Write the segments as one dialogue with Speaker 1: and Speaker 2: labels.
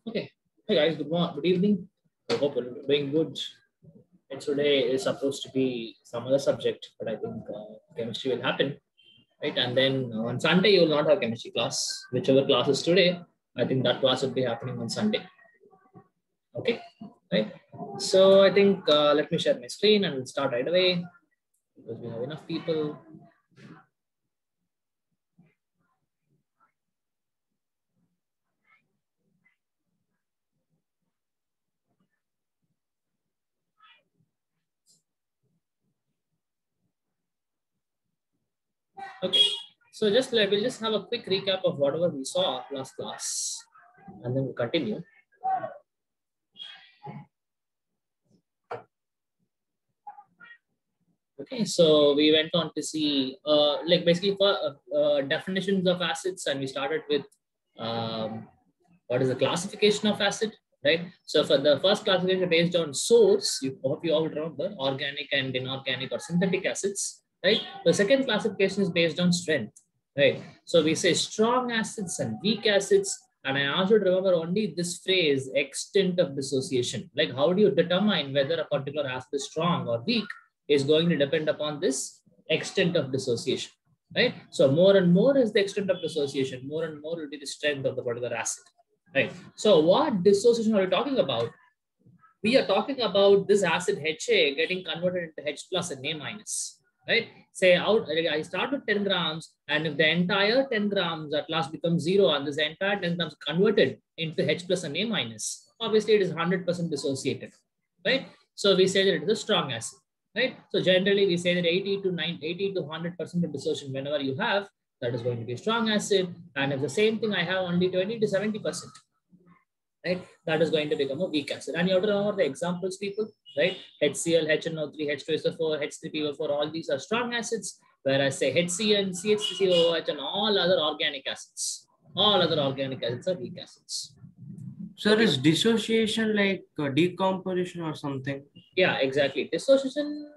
Speaker 1: Okay. Hey guys, good morning, good evening. I hope you're doing good. And today is supposed to be some other subject, but I think chemistry will happen, right? And then on Sunday you will not have chemistry class. Whichever class is today, I think that class will be happening on Sunday. Okay, right? So I think let me share my screen and we'll start right away because we have enough people. Okay, so we'll just have a quick recap of whatever we saw last class, and then we'll continue. Okay, so we went on to see like basically for definitions of acids, and we started with what is the classification of acid, right? So for the first classification based on source, you hope you all remember organic and inorganic or synthetic acids, right? The second classification is based on strength, right? So we say strong acids and weak acids. And I asked you to remember only this phrase, extent of dissociation. Like how do you determine whether a particular acid is strong or weak is going to depend upon this extent of dissociation, right? So more and more is the extent of dissociation, more and more will be the strength of the particular acid, right? So what dissociation are we talking about? We are talking about this acid HA getting converted into H plus and A minus, right? Say out, I start with 10 grams, and if the entire 10 grams at last becomes zero and this entire 10 grams converted into H plus and A minus, obviously it is 100% dissociated, right? So we say that it is a strong acid, right? So generally we say that 80 to 100% of dissociation whenever you have, that is going to be a strong acid. And if the same thing I have only 20 to 70%, right, that is going to become a weak acid. And you have to remember the examples, people, right? HCl, HNO3, H2SO4, H3PO4, all these are strong acids, whereas say HCl, CH3COOH, and all other organic acids, are weak acids.
Speaker 2: So is dissociation like decomposition or something?
Speaker 1: Yeah, exactly. Dissociation,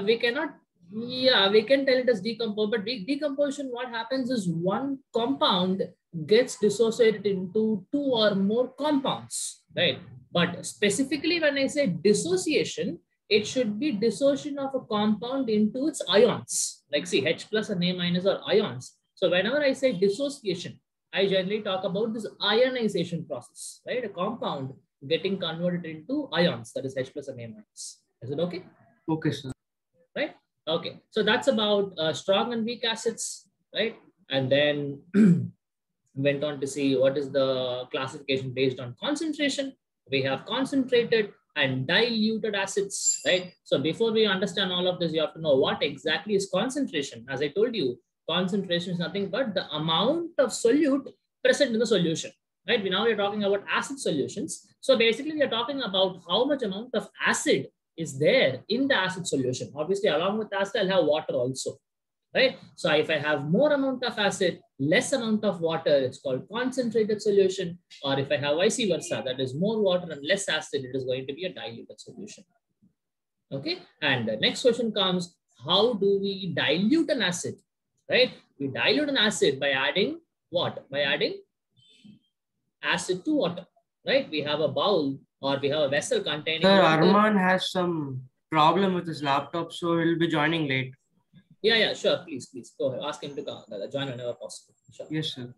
Speaker 1: we cannot, yeah, we can tell it as decomposition, but decomposition, what happens is one compound gets dissociated into two or more compounds, right? But specifically when I say dissociation, it should be dissociation of a compound into its ions. Like see, H plus and A minus are ions. So whenever I say dissociation, I generally talk about this ionization process, right? A compound getting converted into ions, that is H plus and A minus. Is it okay?
Speaker 2: Okay, sir.
Speaker 1: Right? Okay. So that's about strong and weak acids, right? And then went on to see what is the classification based on concentration. We have concentrated and diluted acids, right? So before we understand all of this, you have to know what exactly is concentration. As I told you, concentration is nothing but the amount of solute present in the solution, right? Now we're talking about acid solutions. So basically we are talking about how much amount of acid is there in the acid solution. Obviously, along with acid, I'll have water also, right? So if I have more amount of acid, less amount of water, it's called concentrated solution. Or if I have vice versa, that is more water and less acid, it is going to be a diluted solution. Okay. And the next question comes, how do we dilute an acid, right? We dilute an acid by adding what? By adding acid to water, right? We have a bowl or we have a vessel containing
Speaker 2: Sir,
Speaker 1: water.
Speaker 2: Arman has some problem with his laptop, so he'll be joining late.
Speaker 1: Yeah, sure. Please go ahead. Ask him to join whenever possible. Sure.
Speaker 2: Yes, sir.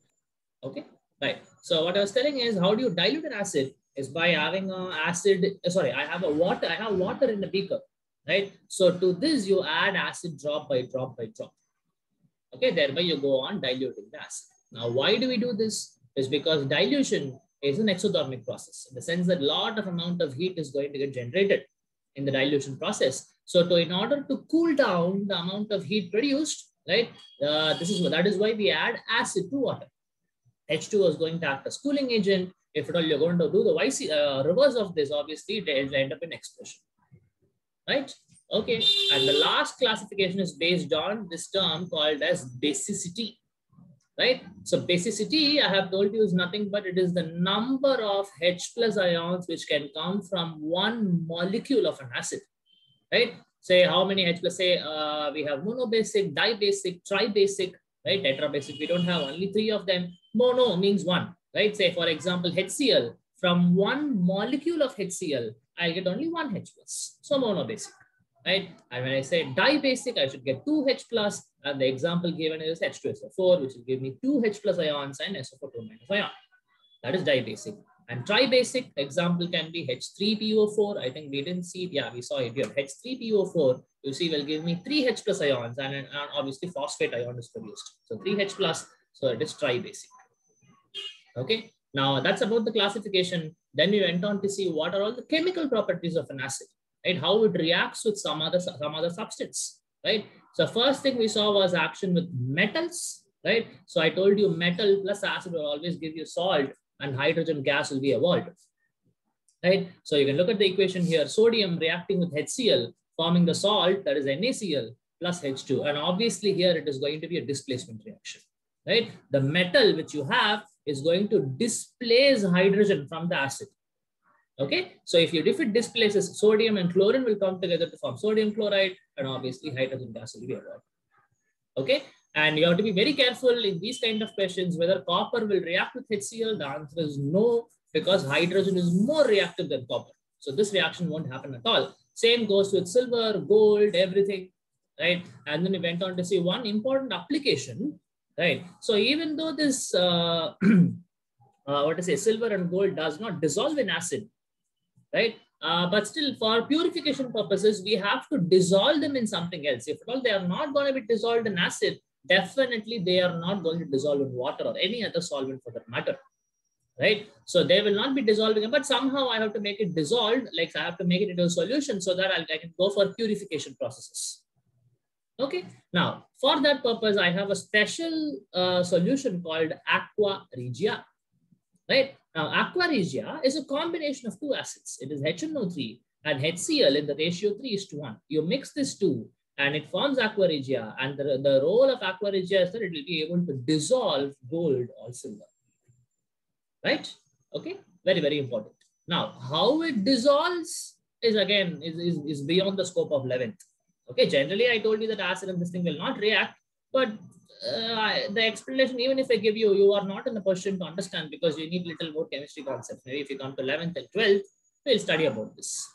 Speaker 1: Okay, right. So what I was telling is, how do you dilute an acid? Is by having a acid. Sorry, I have water in the beaker, right? So to this you add acid drop by drop by drop. Okay, thereby you go on diluting the acid. Now, why do we do this? Is because dilution is an exothermic process in the sense that a lot of amount of heat is going to get generated in the dilution process. So in order to cool down the amount of heat produced, right? That is why we add acid to water. H2 is going to act as cooling agent. If at all you're going to do the reverse of this, obviously it will end up in explosion, right? Okay, and the last classification is based on this term called as basicity, right? So basicity, I have told you, is nothing but it is the number of H plus ions which can come from one molecule of an acid, right? Say how many H plus, say we have monobasic, dibasic, tribasic, right? Tetrabasic, we don't have only 3 of them. Mono means one. right? Say, for example, HCl, from one molecule of HCl, I'll get only one H plus. So monobasic, right? And when I say dibasic, I should get two H plus. And the example given is H2SO4, which will give me two H plus ions and SO4 minus ion. That is dibasic. And tribasic example can be H3PO4. I think we didn't see it. Yeah, we saw it here. H3PO4, you see, will give me three H plus ions, and obviously phosphate ion is produced. So three H plus, so it is tribasic. Okay, now that's about the classification. Then we went on to see what are all the chemical properties of an acid, right? How it reacts with some other substance, right? So first thing we saw was action with metals, right? So I told you metal plus acid will always give you salt, and hydrogen gas will be evolved, right? So you can look at the equation here, sodium reacting with HCl, forming the salt, that is NaCl plus H2. And obviously here it is going to be a displacement reaction, right? The metal which you have is going to displace hydrogen from the acid. Okay, so if it displaces, sodium and chlorine will come together to form sodium chloride, and obviously hydrogen gas will be evolved. Okay, and you have to be very careful in these kind of questions whether copper will react with HCl. The answer is no, because hydrogen is more reactive than copper. So this reaction won't happen at all. Same goes with silver, gold, everything, right? And then we went on to see one important application, right? So even though this, silver and gold does not dissolve in acid, right? But still, for purification purposes, we have to dissolve them in something else. If at all they are not going to be dissolved in acid, definitely they are not going to dissolve in water or any other solvent for that matter, right? So they will not be dissolving, but somehow I have to make it dissolved, like I have to make it into a solution so that I can go for purification processes. Okay, now for that purpose, I have a special solution called aqua regia, right? Now, aqua regia is a combination of two acids. It is HNO3 and HCl in the ratio 3:1. You mix these two and it forms aqua regia. And the role of aqua regia is that it will be able to dissolve gold or silver, right? Okay, very, very important. Now, how it dissolves is again is beyond the scope of 11th. Okay, generally I told you that acid and this thing will not react, but the explanation, even if I give you, you are not in a position to understand because you need little more chemistry concepts. Maybe if you come to 11th and 12th, we'll study about this.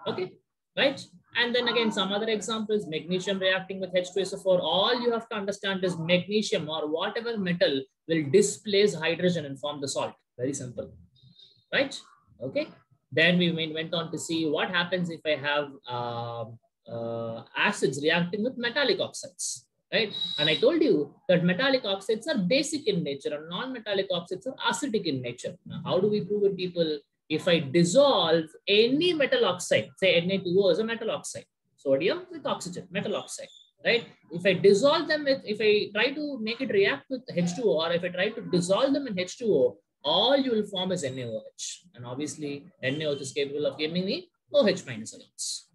Speaker 1: Okay, right? And then again, some other examples, magnesium reacting with H2SO4. All you have to understand is magnesium or whatever metal will displace hydrogen and form the salt. Very simple, right? Okay. Then we went on to see what happens if I have acids reacting with metallic oxides, right? And I told you that metallic oxides are basic in nature and non-metallic oxides are acidic in nature. Now, how do we prove it, people? If I dissolve any metal oxide, say Na2O is a metal oxide, sodium with oxygen, metal oxide, right? If I dissolve them with, if I try to make it react with H2O, or if I try to dissolve them in H2O, all you will form is NaOH. And obviously, NaOH is capable of giving me OH minus ions,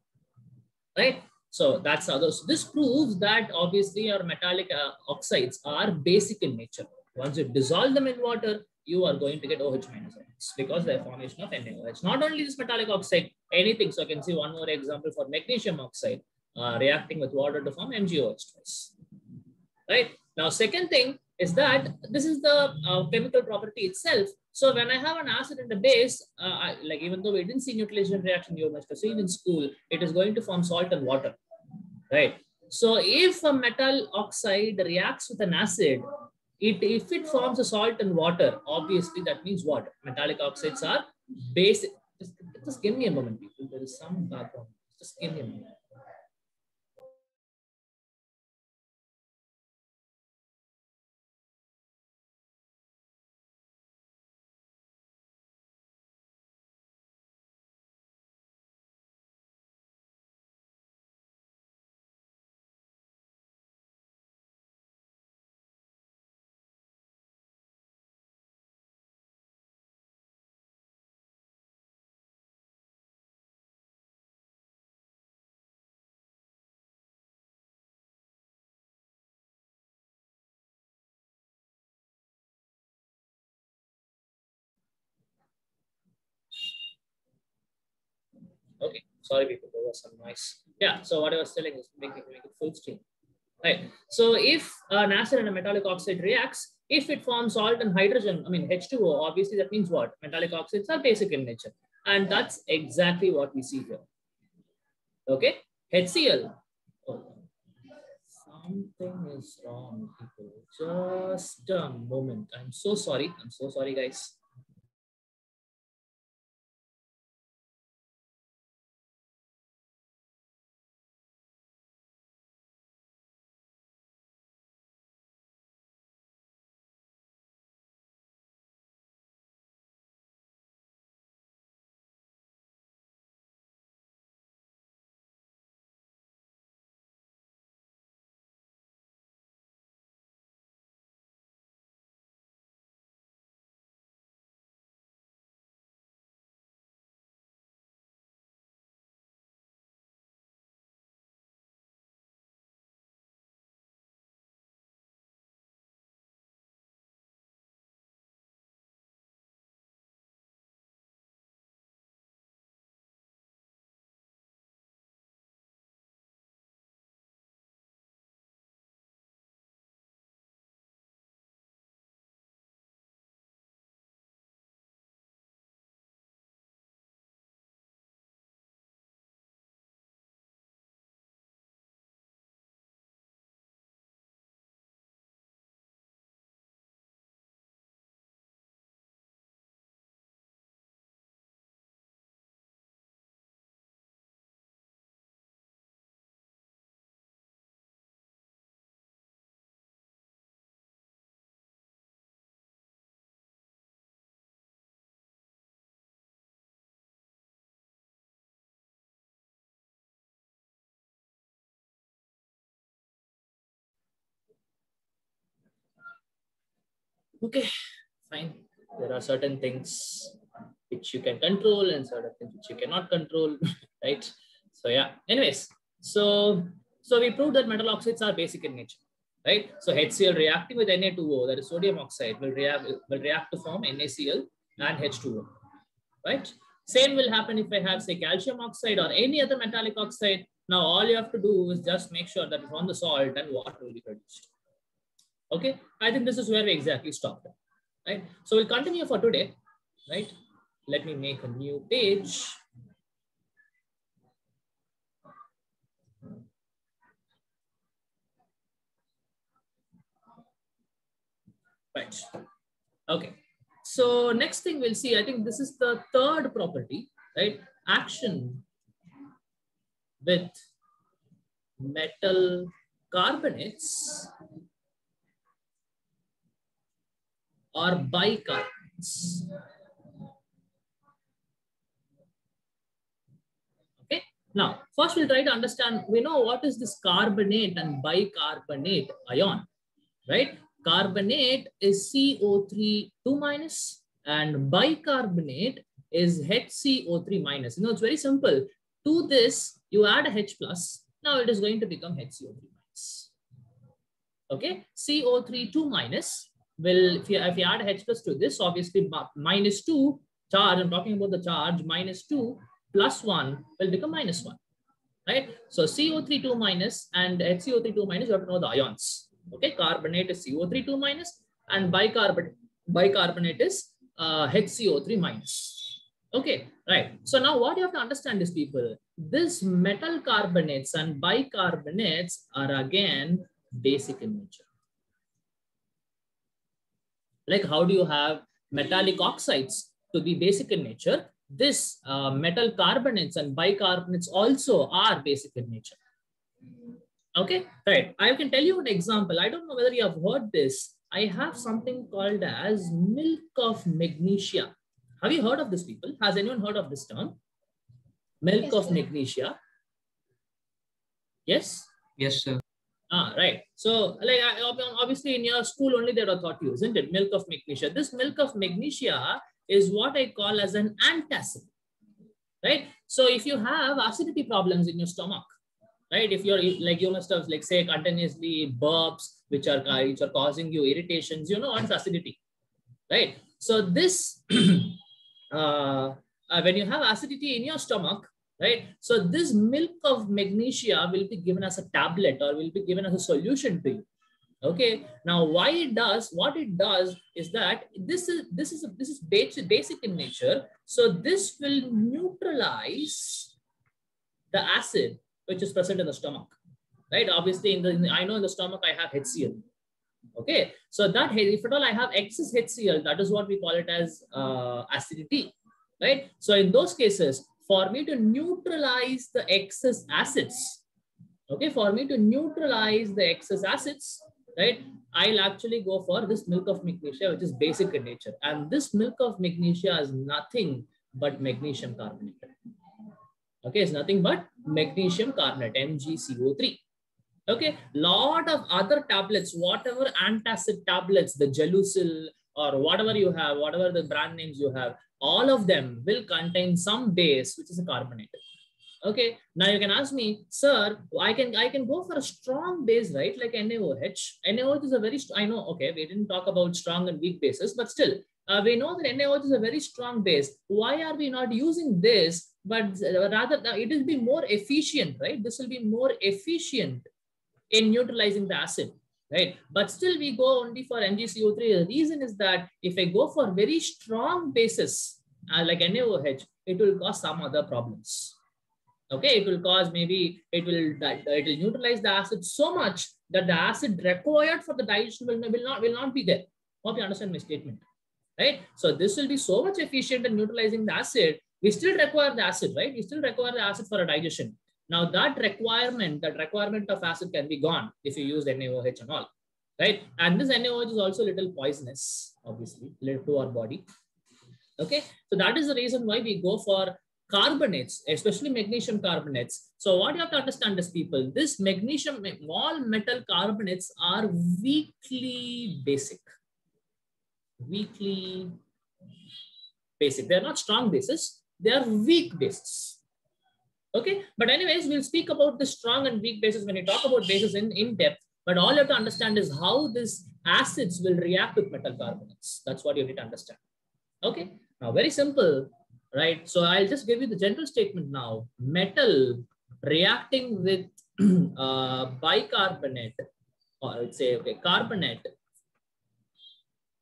Speaker 1: right? So that's how those. This proves that obviously your metallic oxides are basic in nature. Once you dissolve them in water, you are going to get OH minus ions because the formation of NaOH. Not only this metallic oxide, anything. So I can see one more example for magnesium oxide reacting with water to form MgOH twice. Right? Now, second thing is that this is the chemical property itself. So when I have an acid and a base, like even though we didn't see neutralization reaction, you must have seen in school, it is going to form salt and water, right? So if a metal oxide reacts with an acid, if it forms a salt and water, obviously that means what? Metallic oxides are basic. Just give me a moment, people. There is some background. Just give me a moment. Okay, sorry people, there was some noise. Yeah, so what I was telling is make it full screen. Right. So if an acid and a metallic oxide reacts, If it forms salt and hydrogen, I mean H2O, obviously that means what? Metallic oxides are basic in nature. And that's exactly what we see here. Okay, HCl. Oh, something is wrong, people. Just a moment. I'm so sorry. I'm so sorry, guys. Okay, fine. There are certain things which you can control and certain things which you cannot control, right? So yeah. Anyways, so we proved that metal oxides are basic in nature, right? So HCl reacting with Na2O, that is sodium oxide, will react to form NaCl and H2O, right? Same will happen if I have, say, calcium oxide or any other metallic oxide. Now all you have to do is just make sure that it's on the salt and water will be produced. Okay, I think this is where we exactly stopped, right? So we'll continue for today, right? Let me make a new page. Right. Okay. So next thing we'll see, I think this is the third property, right? Action with metal carbonates or bicarbonates. Okay. Now, first we'll try to understand, we know what is this carbonate and bicarbonate ion, right? Carbonate is CO3 2 minus and bicarbonate is HCO3 minus. You know, it's very simple. To this, you add a H plus. Now it is going to become HCO3 minus. Okay, CO3 2 minus will, if you add H plus to this, obviously minus 2 charge, I'm talking about the charge, minus 2 plus 1 will become minus 1, right? So CO3 2 minus and HCO3 2 minus, you have to know the ions. Okay, carbonate is CO3 2 minus and bicarbonate is HCO3 minus. Okay, right. So now what you have to understand is, people, this metal carbonates and bicarbonates are again basic in nature. Like, how do you have metallic oxides to be basic in nature? This metal carbonates and bicarbonates also are basic in nature. Okay, right. I can tell you an example. I don't know whether you have heard this. I have something called as milk of magnesia. Have you heard of this, people? Has anyone heard of this term? Milk of magnesia. Yes?
Speaker 2: Yes, sir.
Speaker 1: Ah, right. So, like, obviously in your school only they are taught you, isn't it? Milk of magnesia. This milk of magnesia is what I call as an antacid, right? So if you have acidity problems in your stomach, right? If you're like, you must have, like, say, continuously burps, which are causing you irritations, you know, it's acidity, right? So this, when you have acidity in your stomach, right? So this milk of magnesia will be given as a tablet or will be given as a solution to you. Okay, now why it does, what it does is that this is basic in nature. So this will neutralize the acid which is present in the stomach, right? Obviously, I know in the stomach I have HCl. Okay, so that if at all I have excess HCl, that is what we call it as acidity, right? So in those cases, for me to neutralize the excess acids, okay, for me to neutralize the excess acids, right, I'll actually go for this milk of magnesia, which is basic in nature. And this milk of magnesia is nothing but magnesium carbonate. Okay, it's nothing but magnesium carbonate, MgCO3. Okay, lot of other tablets, whatever antacid tablets, the Gelusil or whatever you have, whatever the brand names you have, all of them will contain some base, which is a carbonate. Okay, now you can ask me, sir, I can go for a strong base, right? Like NaOH. NaOH is a very, I know, okay, we didn't talk about strong and weak bases, but still, we know that NaOH is a very strong base. Why are we not using this? But rather, it will be more efficient, right? This will be more efficient in neutralizing the acid, right? But still we go only for MgCO3. The reason is that if I go for very strong bases like NaOH, it will cause some other problems. Okay, it will cause, maybe it will neutralize the acid so much that the acid required for the digestion will not be there. Hope you understand my statement, right? So this will be so much efficient in neutralizing the acid. We still require the acid, right? We still require the acid for a digestion. Now that requirement of acid can be gone if you use NaOH and all, right? And this NaOH is also a little poisonous, obviously, to our body. Okay, so that is the reason why we go for carbonates, especially magnesium carbonates. So what you have to understand is, people, this magnesium, all metal carbonates are weakly basic. Weakly basic. They're not strong bases. They are weak bases. Okay, but anyways, we'll speak about the strong and weak bases when we talk about bases in depth. But all you have to understand is how these acids will react with metal carbonates. That's what you need to understand. Okay, now very simple, right? So I'll just give you the general statement now. Metal reacting with bicarbonate, or I would say, okay, carbonate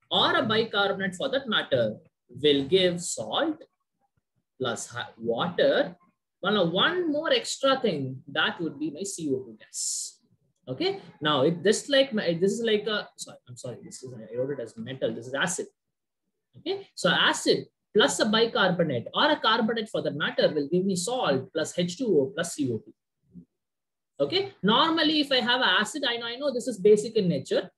Speaker 1: or a bicarbonate for that matter, will give salt plus water. Well, one more extra thing, that would be my CO2 gas. Okay, now this is like a, sorry, I'm sorry, this is, I wrote it as metal, this is acid. Okay, so acid plus a bicarbonate or a carbonate for that matter will give me salt plus H2O plus CO2. Okay, normally if I have acid, I know this is basic in nature,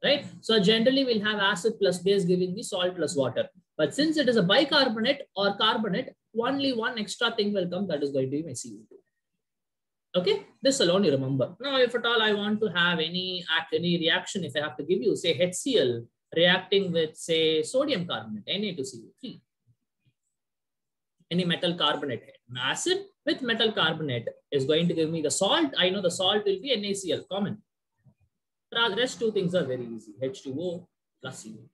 Speaker 1: right? So generally we'll have acid plus base giving me salt plus water. But since it is a bicarbonate or carbonate, only one extra thing will come, that is going to be my CO2. Okay, this alone you remember. Now, if at all I want to have any reaction, if I have to give you, say, HCl reacting with, say, sodium carbonate, Na2CO3, any metal carbonate, acid with metal carbonate is going to give me the salt. I know the salt will be NaCl, common. The rest two things are very easy, H2O plus CO2.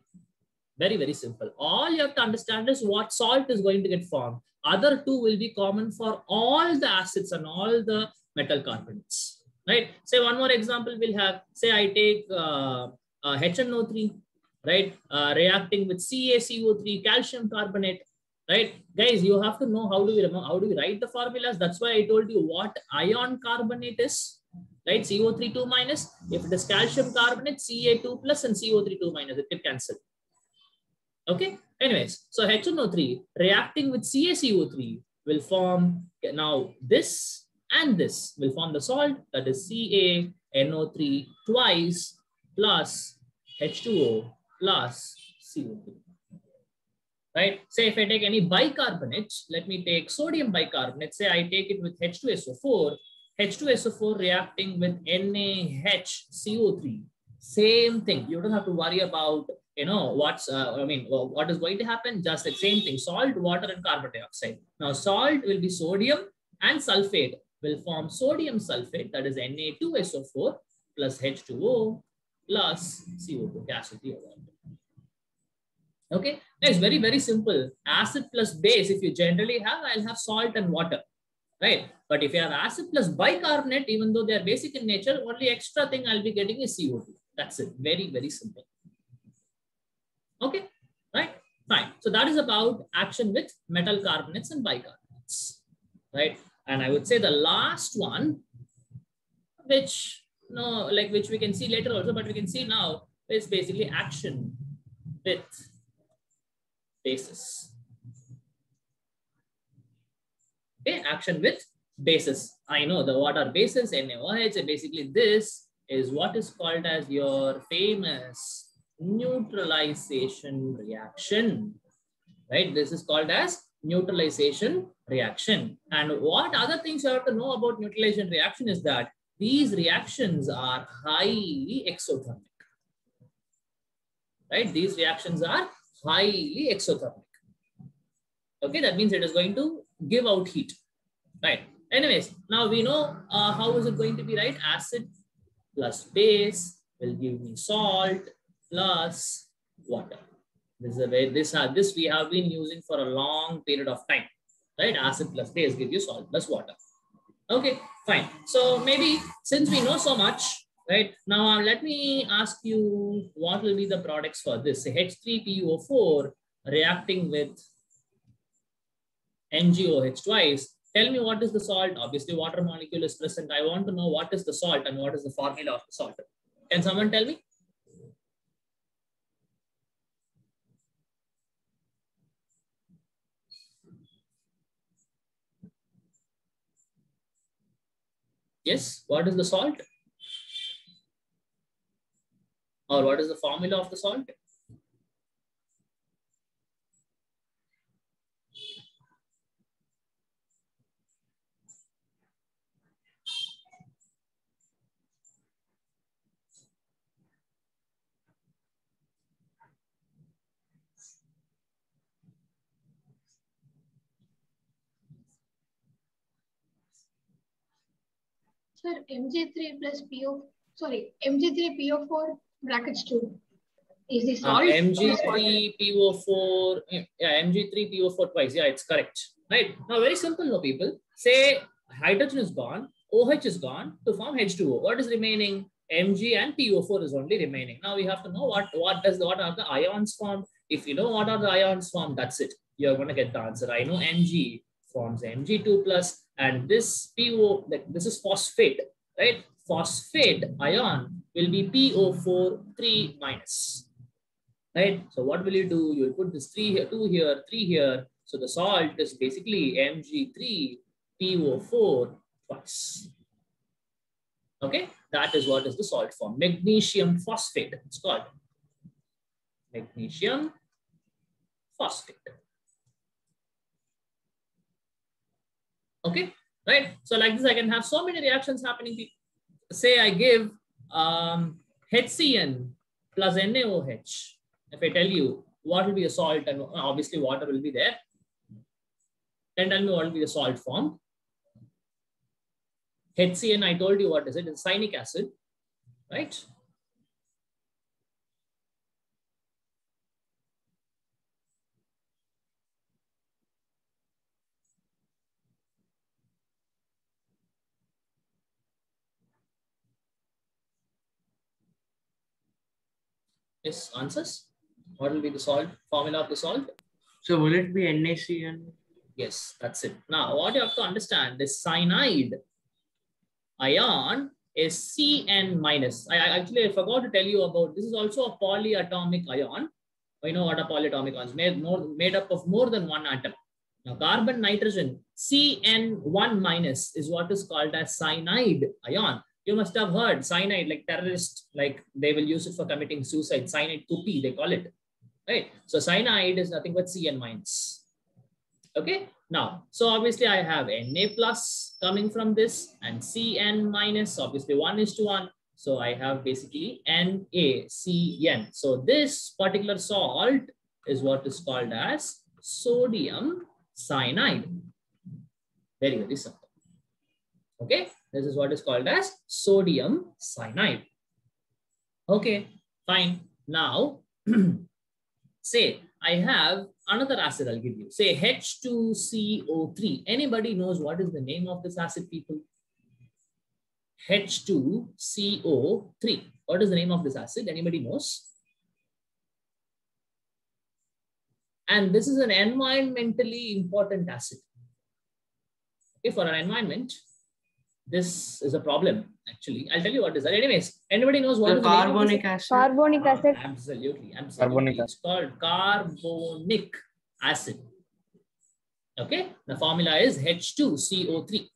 Speaker 1: Very, very simple. All you have to understand is what salt is going to get formed. Other two will be common for all the acids and all the metal carbonates, right? Say one more example we'll have, say I take HNO3, right? Reacting with CaCO3, calcium carbonate, right? Guys, you have to know how do we write the formulas. That's why I told you what ion carbonate is, right? CO3 2 minus. If it is calcium carbonate, Ca2 plus and CO3 2 minus, it can cancel. Okay, anyways, so HNO3 reacting with CaCO3 will form, now this and this will form the salt, that is CaNO3 twice plus H2O plus CO2. Right? Say if I take any bicarbonate, let me take sodium bicarbonate, say I take it with H2SO4, H2SO4 reacting with NaHCO3, same thing. You don't have to worry about, what is going to happen. Just the same thing, salt, water, and carbon dioxide. Now salt will be sodium and sulfate will form sodium sulfate, that is Na2SO4 plus H2O plus CO2, gas with the water. Okay, it's very, very simple. Acid plus base, if you generally have, I'll have salt and water. right? But if you have acid plus bicarbonate, even though they are basic in nature, only extra thing I'll be getting is CO2. That's it. Very, very simple. Okay, right? Fine. So that is about action with metal carbonates and bicarbonates, right? And I would say the last one, which which we can see later also, but we can see now, is basically action with bases. Okay, action with bases. I know the what are bases, NaOH, and basically this is what is called as your famous neutralization reaction, right? This is called as neutralization reaction. And what other things you have to know about neutralization reaction is that these reactions are highly exothermic, right? These reactions are highly exothermic. Okay, that means it is going to give out heat, right? Anyways, now we know how is it going to be, right? Acid plus base will give me salt plus water. This is a way this we have been using for a long period of time, right? Acid plus base give you salt plus water. Okay, fine. So maybe since we know so much, right? Now let me ask you what will be the products for this. H3PO4 reacting with NGOH twice. Tell me what is the salt. Obviously, water molecule is present. I want to know what is the salt and what is the formula of the salt. Can someone tell me? Yes, what is the salt? Or what is the formula of the salt?
Speaker 3: Sir, Mg3 plus Mg3PO4 brackets 2 is the salt.
Speaker 1: Mg3PO4, yeah, Mg3PO4 twice. Yeah, it's correct. Right. Now, very simple, no people. Say hydrogen is gone, OH is gone to form H2O. What is remaining? Mg and PO4 is only remaining. Now we have to know what are the ions formed. If you know what are the ions formed, that's it. You're going to get the answer. I know Mg forms Mg2 plus, and this PO, this is phosphate, right? Phosphate ion will be PO4 3 minus. Right? So what will you do? You will put this 3 here, 2 here, 3 here. So the salt is basically Mg3PO4 twice. Okay, that is what is the salt form. Magnesium phosphate, it's called. Magnesium phosphate. Okay, right? So like this, I can have so many reactions happening. Say I give HCN plus NaOH. If I tell you what will be the salt, and obviously water will be there, then tell me what will be the salt form. HCN, I told you what is it? It's cyanic acid, right? Yes, answers. What will be the salt formula of the salt?
Speaker 2: So will it be NaCN?
Speaker 1: Yes, that's it. Now, what you have to understand, this cyanide ion is Cn minus. I forgot to tell you about this. Is also a polyatomic ion. You know what a polyatomic ion is? Made up of more than one atom. Now, carbon, nitrogen, Cn1 minus is what is called as cyanide ion. You must have heard cyanide, like terrorists, like they will use it for committing suicide. Cyanide kupi, they call it. Right? So cyanide is nothing but Cn minus. Okay. Now, so obviously I have Na plus coming from this and Cn minus, obviously 1:1. So I have basically NaCN. So this particular salt is what is called as sodium cyanide. Very, very simple. Okay. This is what is called as sodium cyanide. Okay, fine. Now, say I have another acid I'll give you. Say H2CO3. Anybody knows what is the name of this acid, people? H2CO3. What is the name of this acid? Anybody knows? And this is an environmentally important acid. Okay, for an environment, this is a problem, actually. I'll tell you what is that. Anyways, anybody knows what is the name of
Speaker 2: carbonic
Speaker 1: this?
Speaker 2: acid.
Speaker 4: Carbonic acid.
Speaker 1: Absolutely, absolutely.
Speaker 5: Carbonic
Speaker 1: It's called carbonic acid. Okay, the formula is H2CO3.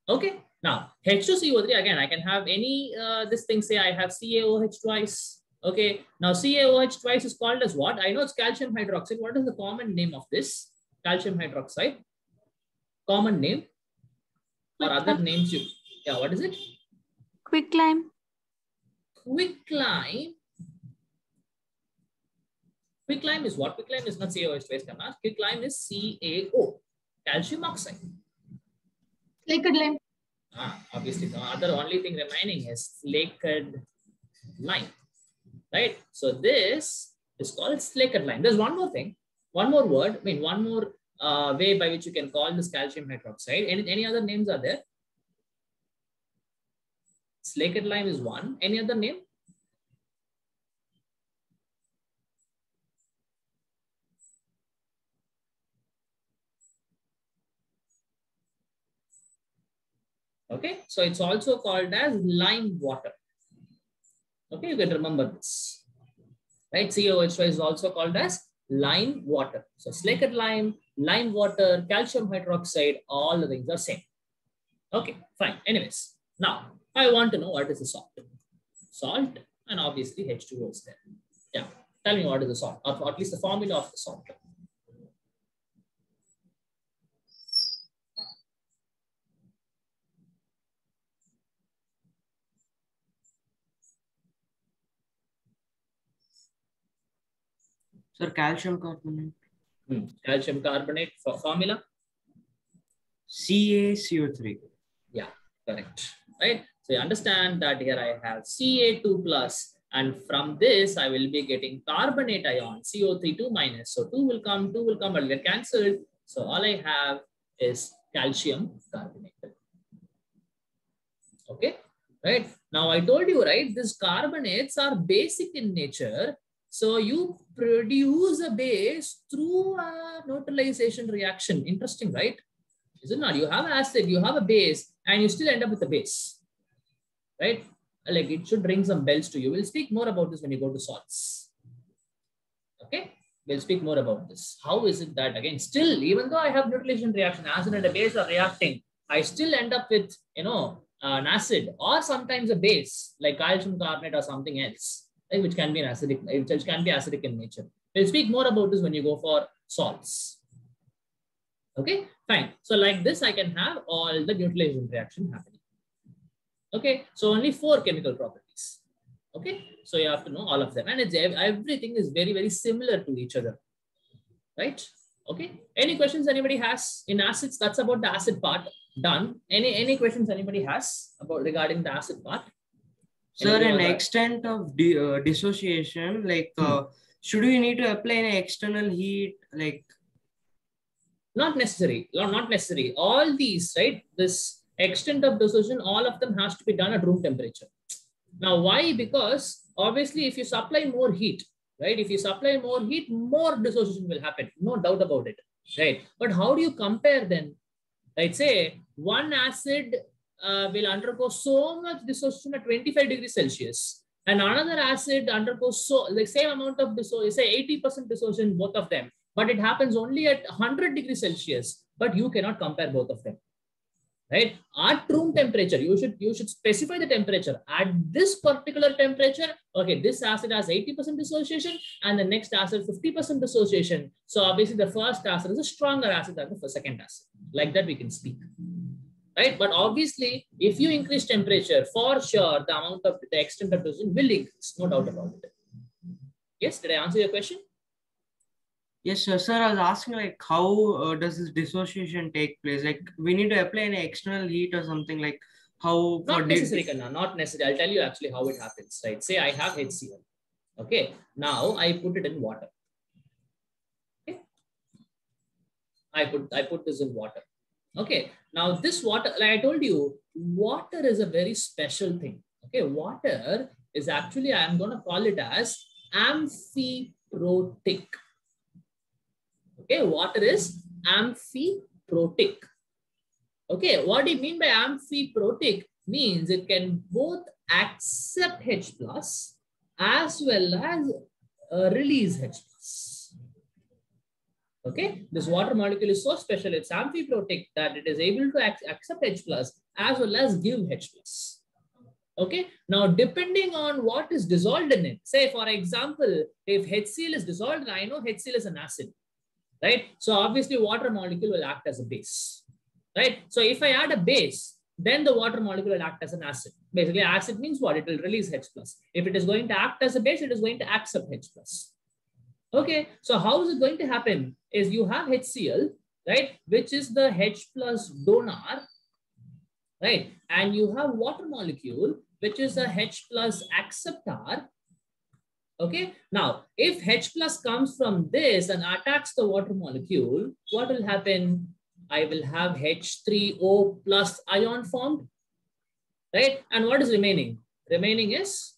Speaker 1: Okay, now H2CO3, again, I can have any, this thing, say I have CaOH twice. Okay, now CaOH twice is called as what? I know it's calcium hydroxide. What is the common name of this? Calcium hydroxide. Common name or other names you, yeah, what is it?
Speaker 4: Quicklime.
Speaker 1: Quicklime. Quicklime is what? Quicklime is not CaOH twice. Quicklime is CaO, calcium oxide.
Speaker 3: Liquid lime.
Speaker 1: Obviously, the other only thing remaining is slaked lime, right? So this is called slaked lime. There's one more thing, one more word, I mean, one more way by which you can call this calcium hydroxide. Any other names are there? Slaked lime is one. Any other name? Okay, so it's also called as lime water. Okay, you can remember this, right? CaOH is also called as lime water. So slaked lime, lime water, calcium hydroxide, all the things are same. Okay, fine. Anyways, now I want to know what is the salt. Salt, and obviously H2O is there. Yeah, tell me what is the salt, or at least the formula of the salt.
Speaker 2: Sir, calcium carbonate.
Speaker 1: Calcium carbonate for formula.
Speaker 2: CaCO3.
Speaker 1: Yeah, correct. Right. So you understand that here I have Ca2 plus, and from this I will be getting carbonate ion, CO3 2 minus. So 2 will come, will get cancelled. So all I have is calcium carbonate. Okay. Right. Now I told you, right, these carbonates are basic in nature. So you produce a base through a neutralization reaction. Interesting, right? Is it not? You have acid, you have a base, and you still end up with a base, right? Like it should ring some bells to you. We'll speak more about this when you go to salts. Okay, we'll speak more about this. How is it that, again, still, even though I have neutralization reaction, acid and a base are reacting, I still end up with, you know, an acid or sometimes a base like calcium carbonate or something else, right, which can be an acidic, which can be acidic in nature. We'll speak more about this when you go for salts. Okay, fine. So like this, I can have all the neutralization reaction happening. Okay, so only 4 chemical properties. Okay, so you have to know all of them, and it's, everything is very, very similar to each other, right? Okay, any questions anybody has in acids? That's about the acid part done. Any questions anybody has about regarding the acid part?
Speaker 2: Sir, an extent of dissociation, like should we need to apply an external heat, like?
Speaker 1: Not necessary, not necessary. All these, right, this extent of dissociation, all of them has to be done at room temperature. Now, why? Because obviously, if you supply more heat, right, if you supply more heat, more dissociation will happen. No doubt about it, right? But how do you compare then? Right, say one acid will undergo so much dissociation at 25 degrees Celsius, and another acid undergoes so the same amount of dissociation, say 80% dissociation, both of them, but it happens only at 100 degrees Celsius. But you cannot compare both of them, right? At room temperature, you should specify the temperature. At this particular temperature, okay, this acid has 80% dissociation, and the next acid 50% dissociation. So obviously, the first acid is a stronger acid than the second acid. Like that, we can speak. Right, but obviously, if you increase temperature, for sure, the amount of the extent of dissociation will increase, no doubt about it. Yes, did I answer your question?
Speaker 2: Yes, sir. Sir, I was asking, like, how does this dissociation take place? Like, we need to apply an external heat or something, like how?
Speaker 1: Not necessary, Kanna, not necessary. I'll tell you actually how it happens, right? Say I have HCl. Okay, now I put it in water. I put this in water. Okay. Now this water, like I told you, water is a very special thing. Okay. Water is actually, I'm going to call it as amphiprotic. Okay. Water is amphiprotic. Okay. What do you mean by amphiprotic? Means it can both accept H plus as well as release H plus. Okay, this water molecule is so special, it's amphiprotic, that it is able to accept H plus as well as give H plus. Okay, now depending on what is dissolved in it, say for example, if HCl is dissolved, I know HCl is an acid, right? So obviously water molecule will act as a base, right? So if I add a base, then the water molecule will act as an acid. Basically, acid means what? It will release H plus. If it is going to act as a base, it is going to accept H plus. Okay, so how is it going to happen? Is you have HCl, right, which is the H plus donor, right? And you have water molecule, which is a H plus acceptor. Okay, now if H plus comes from this and attacks the water molecule, what will happen? I will have H3O plus ion formed, right? And what is remaining? Remaining is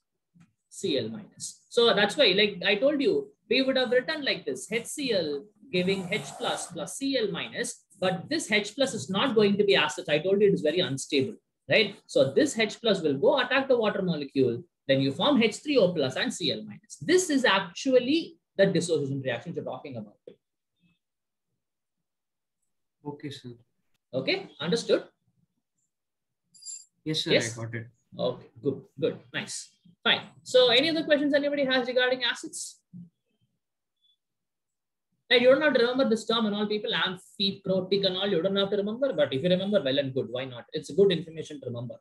Speaker 1: Cl minus. So that's why, like I told you, we would have written like this: HCl giving H plus plus Cl minus, but this H plus is not going to be as such. I told you it is very unstable, right? So this H plus will go attack the water molecule, then you form H3O plus and Cl minus. This is actually the dissociation reaction you're talking about.
Speaker 2: Okay, sir.
Speaker 1: Okay, understood?
Speaker 2: Yes, sir,
Speaker 1: Yes.
Speaker 2: I got it.
Speaker 1: Okay, good, good, nice. Fine. So any other questions anybody has regarding acids? And you don't have to remember this term and all, people, amphiprotic and all, you don't have to remember, but if you remember, well and good, why not? It's good information to remember.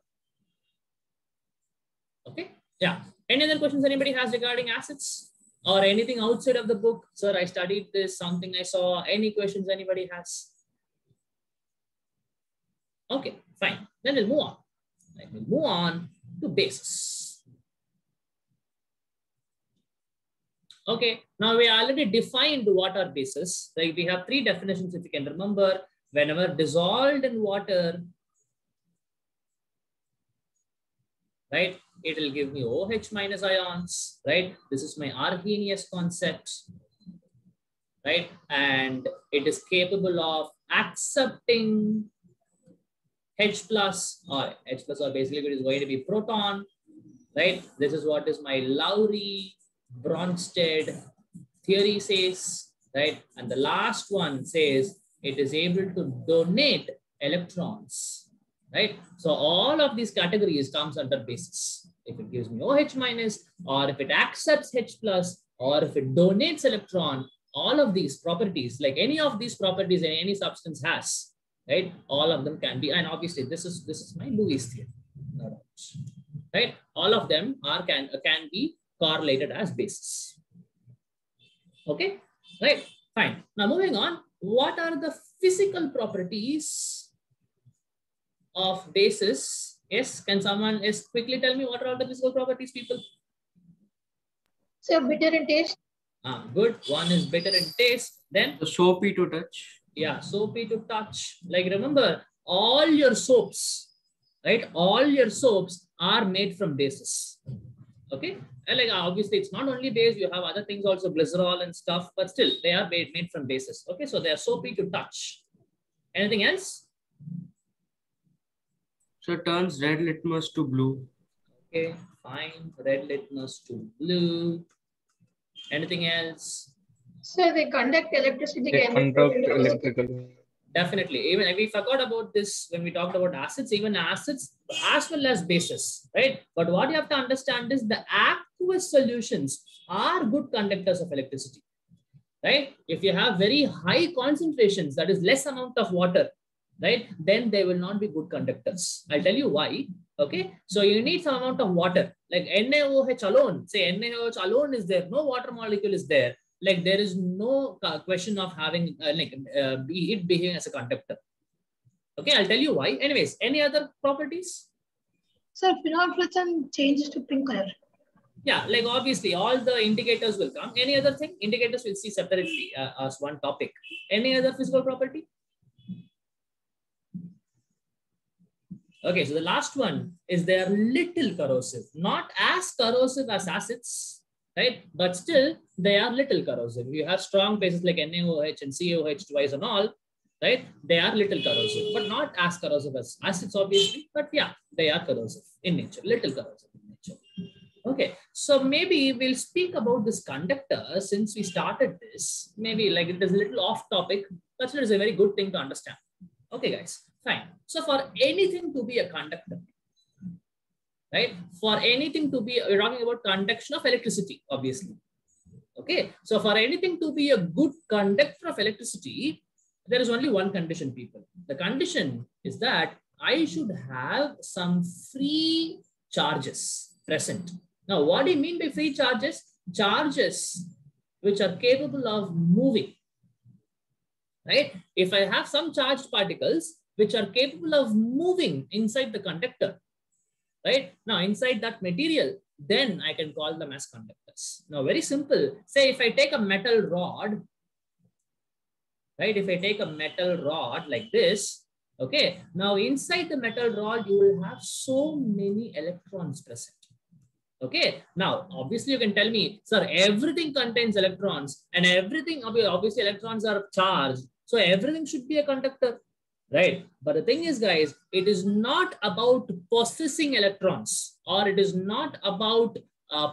Speaker 1: Okay, yeah. Any other questions anybody has regarding acids or anything outside of the book? Sir, I studied this, something I saw. Any questions anybody has? Okay, fine. Then we'll move on. We'll move on to bases. Okay, now we already defined what are bases. Like we have three definitions, if you can remember. Whenever dissolved in water, right, it will give me OH minus ions, right? This is my Arrhenius concept, right? And it is capable of accepting H plus, or basically it is going to be proton, right? This is what is my Lowry Bronsted theory says, right? And the last one says it is able to donate electrons, right? So all of these categories comes under basis. If it gives me OH minus, or if it accepts H plus, or if it donates electron, all of these properties, like any of these properties any substance has, right? All of them can be, and obviously this is my Lewis theory, no doubt, right? All of them can be correlated as bases. Okay, right? Fine. Now moving on, what are the physical properties of bases? Yes, can someone quickly tell me what are all the physical properties, people?
Speaker 3: So bitter in taste.
Speaker 1: Good. One is bitter in taste. Then
Speaker 2: So soapy to touch.
Speaker 1: Yeah, soapy to touch. Like remember, all your soaps, right? All your soaps are made from bases. Okay, and like obviously it's not only base, you have other things also, glycerol and stuff, but still they are made from bases. Okay, so they are soapy to touch. Anything else?
Speaker 2: So it turns red litmus to blue.
Speaker 1: Okay, fine. Red litmus to blue. Anything else?
Speaker 3: So they conduct electricity.
Speaker 5: They conduct electrical.
Speaker 1: Definitely. Even we forgot about this when we talked about acids, even acids as well as bases, right? But what you have to understand is the aqueous solutions are good conductors of electricity, right? If you have very high concentrations, that is less amount of water, right? Then they will not be good conductors. I'll tell you why. Okay. So you need some amount of water, like NaOH alone. Say NaOH alone is there. No water molecule is there. Like there is no question of having it behaving as a conductor. Okay, I'll tell you why. Anyways, any other properties?
Speaker 3: So phenolphthalein changes to pink color.
Speaker 1: Yeah, like obviously all the indicators will come. Any other thing? Indicators we'll see separately as one topic. Any other physical property? Okay, so the last one is they are little corrosive, not as corrosive as acids, right? But still they are little corrosive. You have strong bases like NaOH and CaOH twice and all, right? They are little corrosive, but not as corrosive as acids, obviously. But yeah, they are corrosive in nature, little corrosive in nature. Okay, so maybe we'll speak about this conductor since we started this. Maybe like it is a little off topic, but it is a very good thing to understand. Okay, guys, fine. So for anything to be a conductor, right? For anything to be, we're talking about conduction of electricity, obviously. Okay, so for anything to be a good conductor of electricity, there is only one condition, people. The condition is that I should have some free charges present. Now, what do you mean by free charges? Charges which are capable of moving, right? If I have some charged particles which are capable of moving inside the conductor, right? Now, inside that material, then I can call them as conductors. Now, very simple. Say if I take a metal rod, right? If I take a metal rod like this, okay? Now, inside the metal rod, you will have so many electrons present. Okay, now obviously you can tell me, sir, everything contains electrons and everything, obviously electrons are charged. So everything should be a conductor, right? But the thing is, guys, it is not about possessing electrons, or it is not about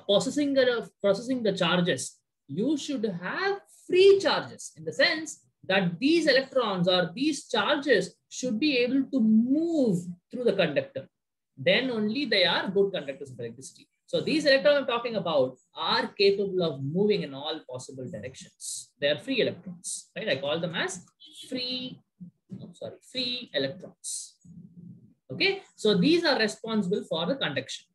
Speaker 1: possessing the charges. You should have free charges in the sense that these electrons or these charges should be able to move through the conductor. Then only they are good conductors of electricity. So these electrons I'm talking about are capable of moving in all possible directions. They are free electrons, right? I call them as free electrons. Okay, so these are responsible for the conduction.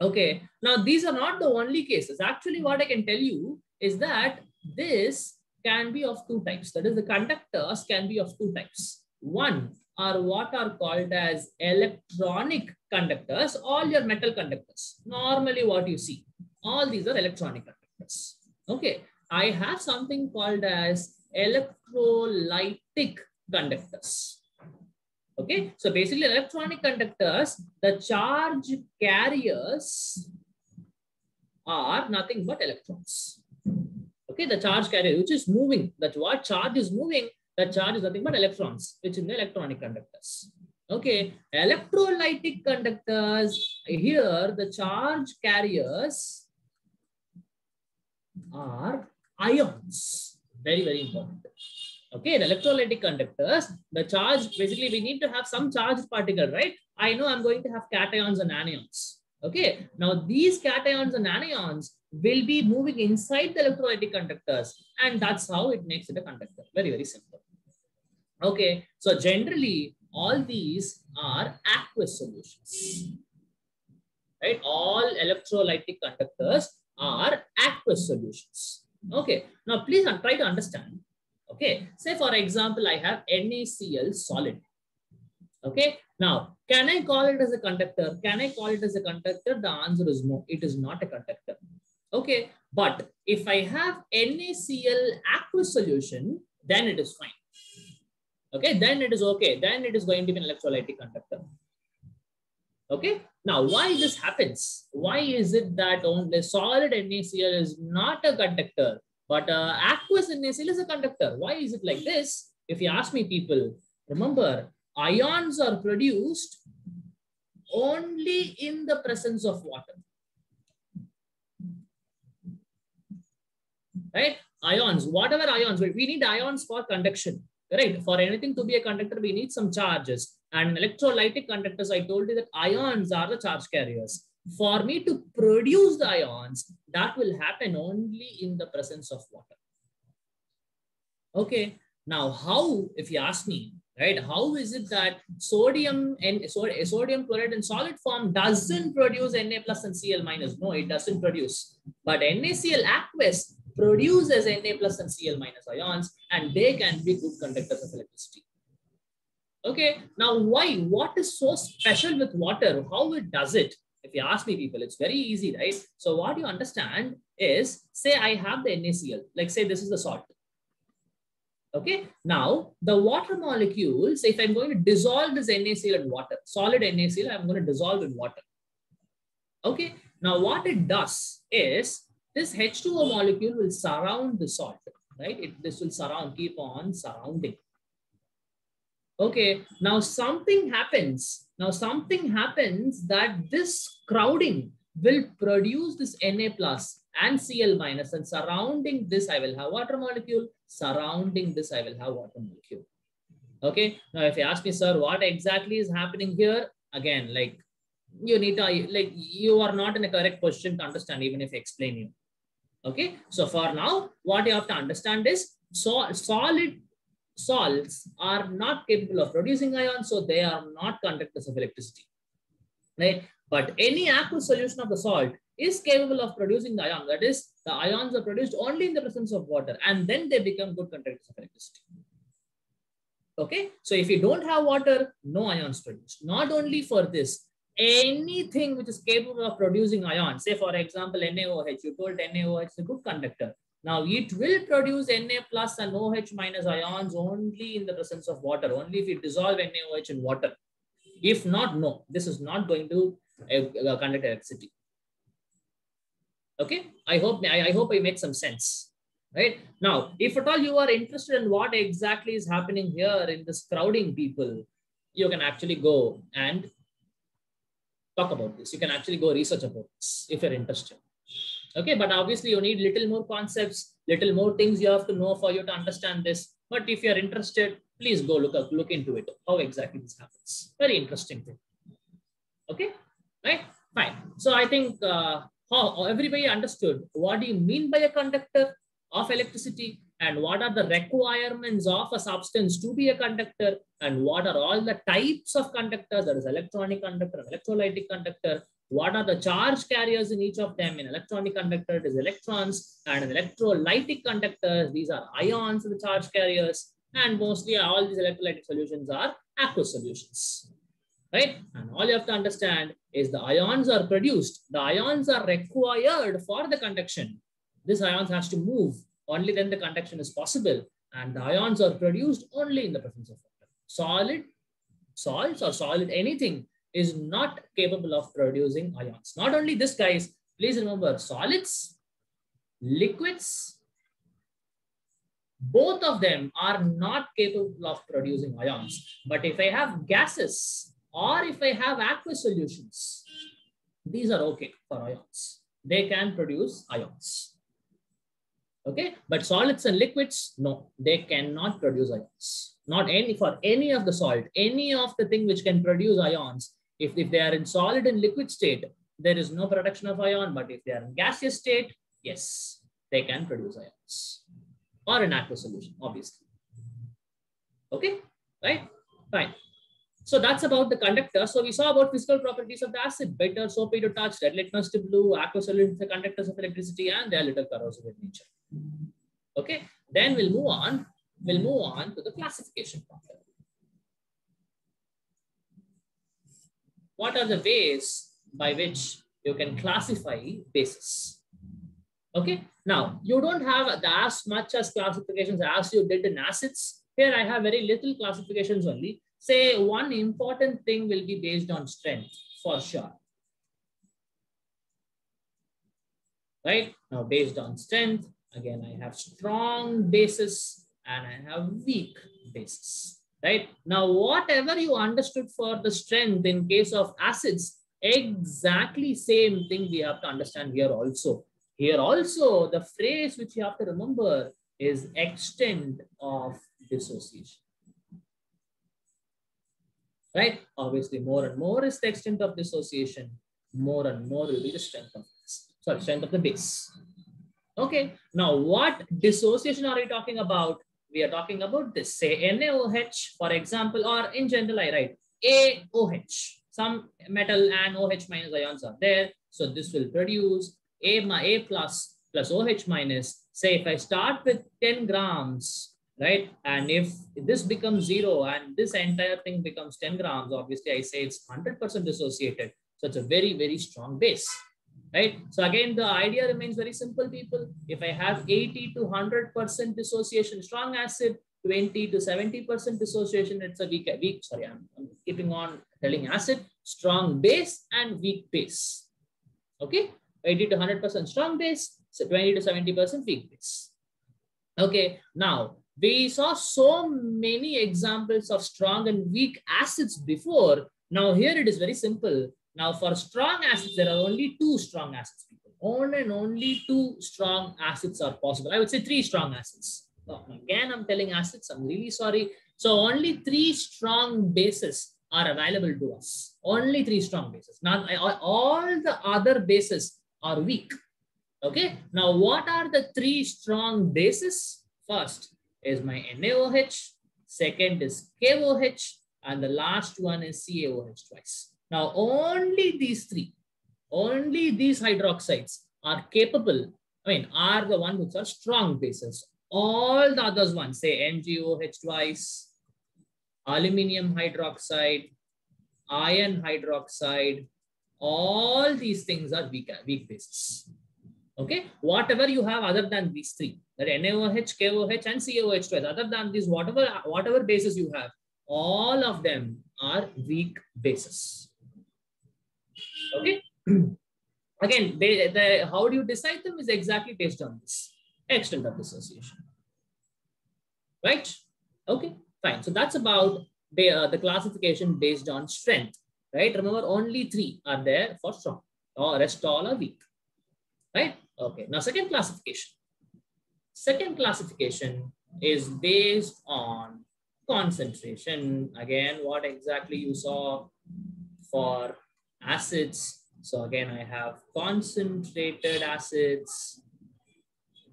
Speaker 1: Okay, now these are not the only cases. Actually, what I can tell you is that this can be of two types. That is, the conductors can be of two types. One are what are called as electronic conductors, all your metal conductors. Normally what you see, all these are electronic conductors. Okay, I have something called as electrolytic conductors. Okay, so basically electronic conductors, the charge carriers are nothing but electrons. Okay, the charge carrier which is moving, that what charge is moving, that charge is nothing but electrons, which in the electronic conductors. Okay, electrolytic conductors, here the charge carriers are ions. Very, very important. Okay, the electrolytic conductors, the charge, basically we need to have some charged particle, right? I know I'm going to have cations and anions. Okay, now these cations and anions will be moving inside the electrolytic conductors, and that's how it makes it a conductor. Very, very simple. Okay, so generally all these are aqueous solutions, right? All electrolytic conductors are aqueous solutions. Okay, now please try to understand. Okay, say for example, I have NaCl solid. Okay, now can I call it as a conductor? Can I call it as a conductor? The answer is no, it is not a conductor. Okay, but if I have NaCl aqueous solution, then it is fine. Okay, then it is okay. Then it is going to be an electrolytic conductor. Okay, now why this happens? Why is it that only solid NaCl is not a conductor, but aqueous NaCl is a conductor? Why is it like this? If you ask me, people, remember, ions are produced only in the presence of water. Right? Ions, whatever ions, we need ions for conduction. Right? For anything to be a conductor, we need some charges. And electrolytic conductors, I told you that ions are the charge carriers. For me to produce the ions, that will happen only in the presence of water. Okay. Now, how, if you ask me, right, how is it that sodium chloride in solid form doesn't produce Na plus and Cl minus? No, it doesn't produce. But NaCl aqueous produces Na plus and Cl minus ions, and they can be good conductors of electricity. Okay, now why? What is so special with water? How it does it? If you ask me, people, it's very easy, right? So what you understand is, say I have the NaCl, like say this is the salt. Okay, now the water molecules, if I'm going to dissolve this NaCl in water, solid NaCl, I'm going to dissolve in water. Okay, now what it does is this H2O molecule will surround the salt, right? This will keep on surrounding. Okay, now something happens. That this crowding will produce this Na plus and Cl minus, and surrounding this I will have water molecule. Surrounding this I will have water molecule. Okay, now if you ask me, sir, what exactly is happening here? Again, like you need to, like you are not in a correct position to understand even if I explain you. Okay, so for now, what you have to understand is solid salts are not capable of producing ions, so they are not conductors of electricity, right? But any aqueous solution of the salt is capable of producing the ion. That is, the ions are produced only in the presence of water, and then they become good conductors of electricity. Okay, so if you don't have water, no ions produced. Not only for this, anything which is capable of producing ions, say for example NaOH, you told NaOH is a good conductor. Now it will produce Na plus and OH minus ions only in the presence of water, only if you dissolve NaOH in water. If not, no, this is not going to conduct electricity. Okay, I hope I made some sense. Right now, if at all you are interested in what exactly is happening here in this crowding, people, you can actually go and talk about this. You can actually go research about this if you're interested. Okay, but obviously you need little more concepts, little more things you have to know for you to understand this. But if you're interested, please go look into it, how exactly this happens. Very interesting thing. Okay, right, fine. So I think how everybody understood what do you mean by a conductor of electricity, and what are the requirements of a substance to be a conductor, and what are all the types of conductors, that is electronic conductor, electrolytic conductor, what are the charge carriers in each of them. In electronic conductor, it is electrons, and in electrolytic conductors, these are ions in the charge carriers, and mostly all these electrolytic solutions are aqueous solutions. Right? And all you have to understand is the ions are produced. The ions are required for the conduction. This ions has to move, only then the conduction is possible. And the ions are produced only in the presence of water. Solid, salts or solid anything is not capable of producing ions. Not only this, guys, please remember solids, liquids, both of them are not capable of producing ions. But if I have gases or if I have aqueous solutions, these are okay for ions. They can produce ions. Okay, but solids and liquids, no, they cannot produce ions. Not for any of the salt, any of the thing which can produce ions. If they are in solid and liquid state, there is no production of ion. But if they are in gaseous state, yes, they can produce ions. Or in aqueous solution, obviously. Okay, right? Fine. So that's about the conductor. So we saw about physical properties of the acid: bitter, soapy to touch, red litmus to blue, aqueous solutions are conductors of electricity, and they are little corrosive in nature. Okay, then we'll move on. We'll move on to the classification part. What are the ways by which you can classify bases? Okay, now you don't have as much as classifications as you did in acids. Here I have very little classifications only. Say one important thing will be based on strength for sure. Right, now based on strength, again, I have strong bases and I have weak bases. Right, now whatever you understood for the strength in case of acids, exactly same thing we have to understand here also. Here also, the phrase which you have to remember is extent of dissociation. Right? Obviously, more and more is the extent of dissociation, more and more will be the strength of this. Sorry, strength of the base. Okay. Now, what dissociation are we talking about? We are talking about this. Say NaOH, for example, or in general, I write AOH. Some metal and OH minus ions are there. So this will produce A plus OH minus. Say if I start with 10 grams, right? And if this becomes 0 and this entire thing becomes 10 grams, obviously I say it's 100% dissociated. So it's a very, very strong base, right? So again, the idea remains very simple, people. If I have 80 to 100% dissociation, strong acid, 20 to 70% dissociation, it's a weak, sorry, I'm keeping on telling acid, strong base and weak base. Okay, 80 to 100% strong base, so 20 to 70% weak base. Okay, now we saw so many examples of strong and weak acids before. Now here it is very simple. Now for strong acids, there are only 2 strong acids, people. Only 2 strong acids are possible. I would say 3 strong acids. Again, I'm telling acids, I'm really sorry. So only 3 strong bases are available to us. Only 3 strong bases. Now all the other bases are weak. Okay. Now what are the 3 strong bases? First is my NaOH. Second is KOH. And the last one is CaOH twice. Now only these 3, only these hydroxides are capable, are the ones which are strong bases. All the others ones, say NgOH twice, aluminum hydroxide, iron hydroxide, all these things are weak bases. Okay, whatever you have other than these 3, that NaOH, KOH, and CaOH twice, other than these, whatever bases you have, all of them are weak bases. Okay. Again, how do you decide them is exactly based on this extent of dissociation. Right? Okay, fine. So that's about the classification based on strength. Right? Remember, only 3 are there for strong, or rest all are weak. Right? Okay. Now, second classification. Second classification is based on concentration. Again, what exactly you saw for acids. So again, I have concentrated acids,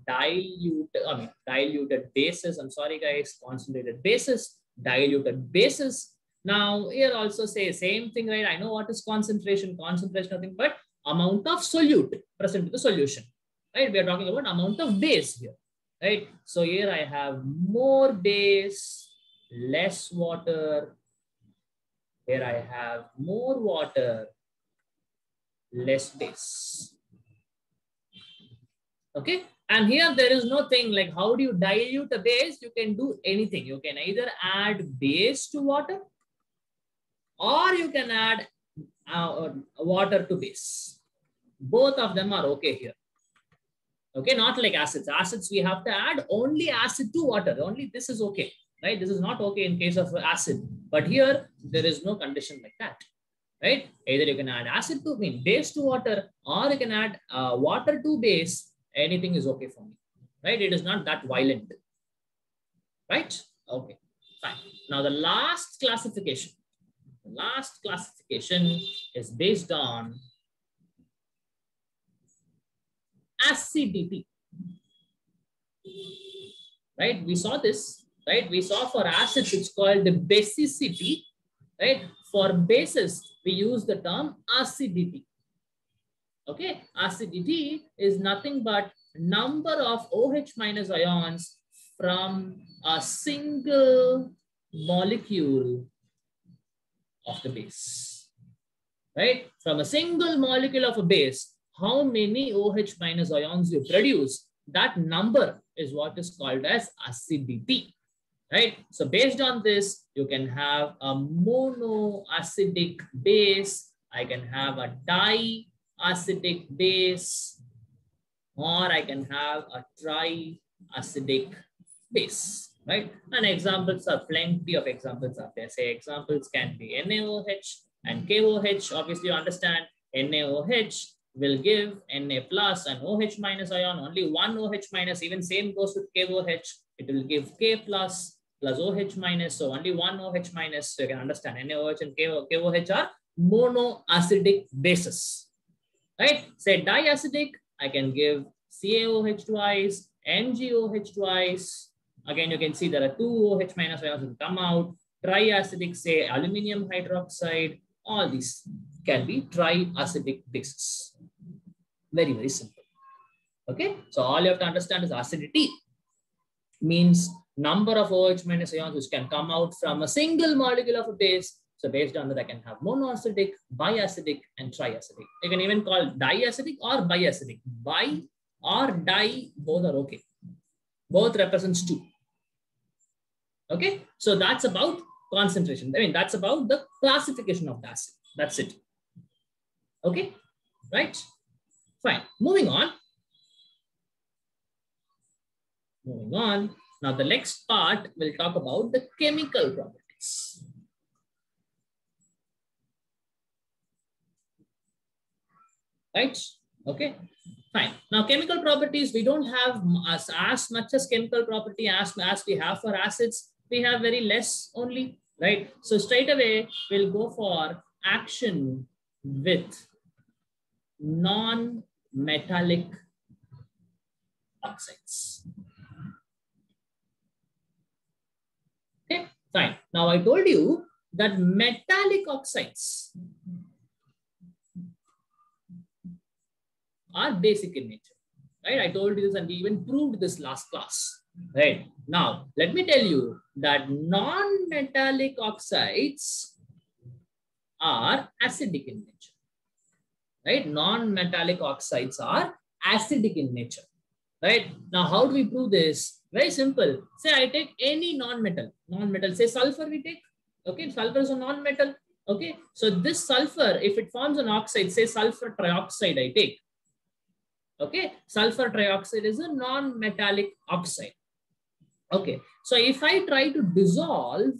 Speaker 1: diluted bases. I'm sorry, guys, concentrated bases, diluted bases. Now here also say same thing, right? I know what is concentration. Concentration, nothing but amount of solute present in the solution, right? We are talking about amount of base here, right? So here I have more base, less water. Here I have more water, less base. Okay. And here there is no thing like how do you dilute a base? You can do anything. You can either add base to water or you can add water to base. Both of them are okay here. Okay, not like acids. Acids we have to add only acid to water. Only this is okay, right? This is not okay in case of acid. But here there is no condition like that, right? Either you can add acid to base to water, or you can add water to base. Anything is okay for me, right? It is not that violent, right? Okay, fine. Now the last classification. The last classification is based on acidity, right? We saw this, right? We saw for acids it's called the basicity, right? For bases we use the term acidity. Okay, acidity is nothing but number of OH minus ions from a single molecule of the base, right? From a single molecule of a base, how many OH minus ions you produce, that number is what is called as acidity, right? So based on this, you can have a monoacidic base, I can have a diacidic base, or I can have a triacidic base, right? And examples are plenty of examples are there. Say examples can be NaOH and KOH. Obviously, you understand NaOH will give Na plus and OH minus ion. Only one OH minus. Even same goes with KOH. It will give K plus OH minus. So only one OH minus. So you can understand NaOH and KOH are monoacidic bases, right? Say diacidic, I can give CaOH twice, NgOH twice. Again, you can see there are two OH minus ions will come out. Triacidic, say aluminum hydroxide. All these can be triacidic bases. Very, very simple. Okay, so all you have to understand is acidity means number of OH minus ions which can come out from a single molecule of a base. So based on that, I can have monoacidic, biacidic, and triacidic. You can even call diacidic or biacidic. Bi or di, both are okay. Both represents 2. Okay, so that's about concentration. I mean, that's about the classification of the acid. That's it. Okay, right? Fine. Moving on. Moving on. Now, the next part will talk about the chemical properties. Right? Okay. Fine. Now, chemical properties, we don't have as much as chemical property as we have for acids. We have very less only, right? So straight away, we'll go for action with non-metallic oxides. Okay, fine. Now I told you that metallic oxides are basic in nature, right? I told you this and we even proved this last class, right? Now, let me tell you that non-metallic oxides are acidic in nature, right? Non-metallic oxides are acidic in nature, right? Now, how do we prove this? Very simple. Say I take any non-metal, say sulfur we take, okay? Sulfur is a non-metal, okay? So this sulfur, if it forms an oxide, say sulfur trioxide I take, okay? Sulfur trioxide is a non-metallic oxide. Okay, so if I try to dissolve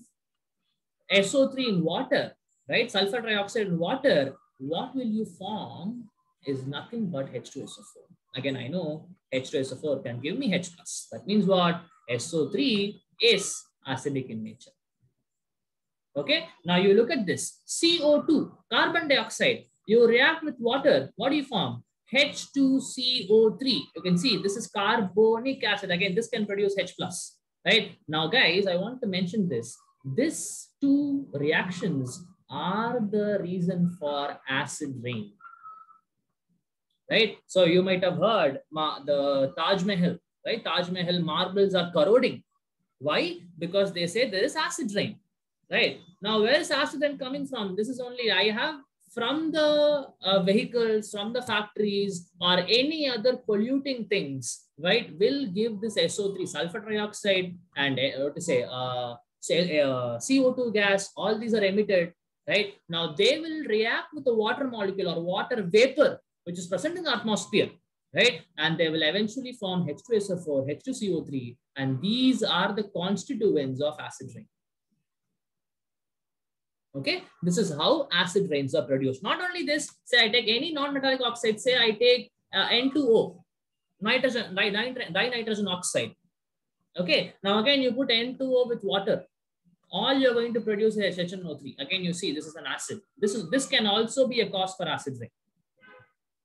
Speaker 1: SO3 in water, right? Sulfur trioxide in water, what will you form is nothing but H2SO4. Again, I know H2SO4 can give me H+. That means what? SO3 is acidic in nature. Okay, now you look at this. CO2, carbon dioxide, you react with water. What do you form? H2CO3. You can see this is carbonic acid. Again, this can produce H+. Right? Now, guys, I want to mention this. These two reactions are the reason for acid rain. Right? So you might have heard the Taj Mahal, right? Taj Mahal marbles are corroding. Why? Because they say there is acid rain. Right? Now, where is acid rain coming from? This is only I have from the vehicles, from the factories, or any other polluting things, right, will give this SO3, sulfur trioxide, and CO2 gas. All these are emitted, right? Now they will react with the water molecule or water vapor, which is present in the atmosphere, right? And they will eventually form H2SO4, H2CO3, and these are the constituents of acid rain. Okay, this is how acid rains are produced. Not only this, say I take any non-metallic oxide, say I take N2O, dinitrogen oxide. Okay, now again you put N2O with water. All you're going to produce is HNO3. Again, you see this is an acid. This can also be a cause for acid rain.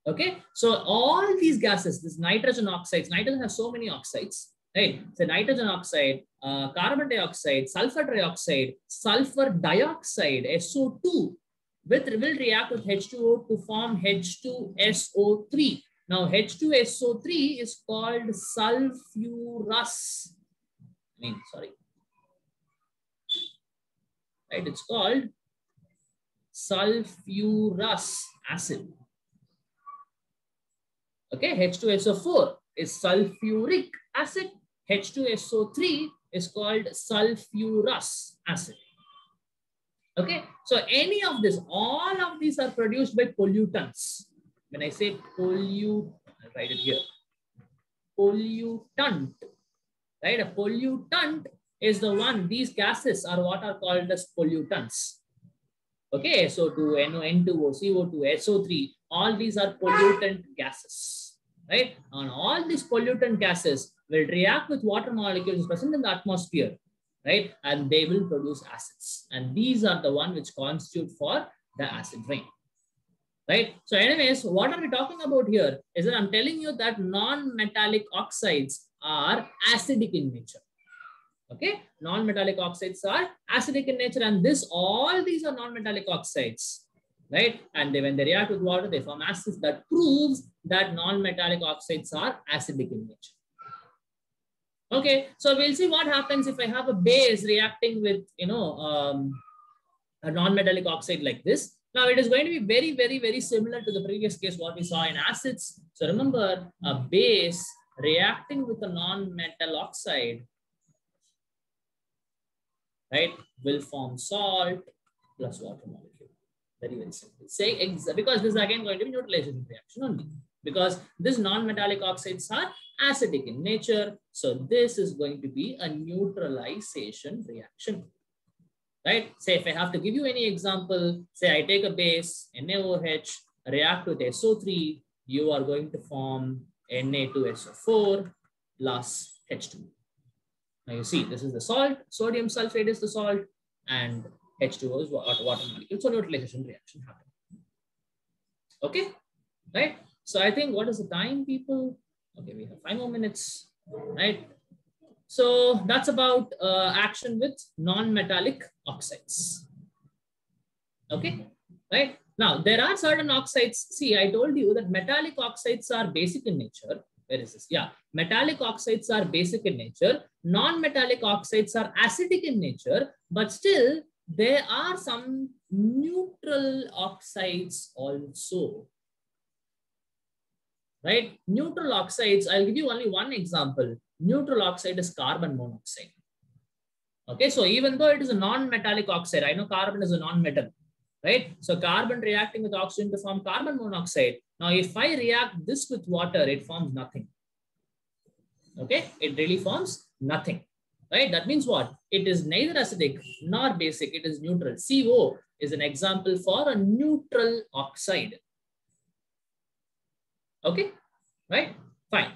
Speaker 1: Okay, so all these gases, this nitrogen oxides, nitrogen has so many oxides. Right, so nitrogen oxide, carbon dioxide, sulfur trioxide, sulfur dioxide, SO2, will react with H2O to form H2SO3. Now, H2SO3 is called sulfurous. Right, it's called sulfurous acid. Okay, H2SO4 is sulfuric acid. H2SO3 is called sulfurous acid. Okay, so any of this, all of these are produced by pollutants. When I say I'll write it here. Pollutant, right? A pollutant is the one, these gases are what are called as pollutants. Okay, SO2, N2O, CO2, SO3, all these are pollutant gases, right? And all these pollutant gases will react with water molecules present in the atmosphere, right? And they will produce acids. And these are the one which constitute for the acid rain, right? So anyways, what are we talking about here is that I'm telling you that non-metallic oxides are acidic in nature. Okay, non-metallic oxides are acidic in nature, and all these are non-metallic oxides, right? And when they react with water, they form acids. That proves that non-metallic oxides are acidic in nature. Okay, so we'll see what happens if I have a base reacting with, a non-metallic oxide like this. Now it is going to be very, very, very similar to the previous case what we saw in acids. So remember, a base reacting with a non-metal oxide, right, will form salt plus water molecule. Very, very simple. Say because this is again going to be neutralization reaction only. Because these non-metallic oxides are acidic in nature. So this is going to be a neutralization reaction. Right? Say if I have to give you any example, say I take a base, NaOH, react with SO3, you are going to form Na2SO4 plus H2. Now you see, this is the salt, sodium sulfate is the salt, and H2O is water molecule. So neutralization reaction happens. Okay, right? So I think, what is the time, people? Okay, we have 5 more minutes, right? So that's about action with non-metallic oxides. Okay, right? Now, there are certain oxides. See, I told you that metallic oxides are basic in nature. Where is this? Yeah, metallic oxides are basic in nature. Non-metallic oxides are acidic in nature, but still there are some neutral oxides also. Right? Neutral oxides, I'll give you only one example. Neutral oxide is carbon monoxide. Okay, so even though it is a non-metallic oxide, I know carbon is a non-metal, right? So carbon reacting with oxygen to form carbon monoxide. Now, if I react this with water, it forms nothing. Okay, it really forms nothing, right? That means what? It is neither acidic nor basic, it is neutral. CO is an example for a neutral oxide. Okay, right? Fine.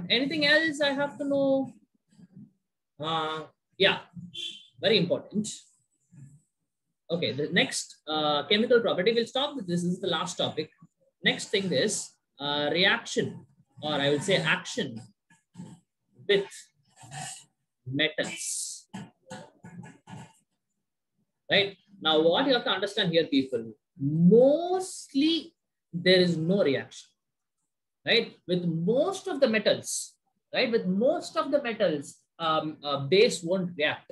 Speaker 1: Anything else I have to know? Yeah, very important. Okay, the next chemical property, we'll stop with this. This is the last topic. Next thing is reaction, or I would say action with metals. Right? Now, what you have to understand here, people, mostly there is no reaction. Right? With most of the metals, right? With most of the metals, base won't react.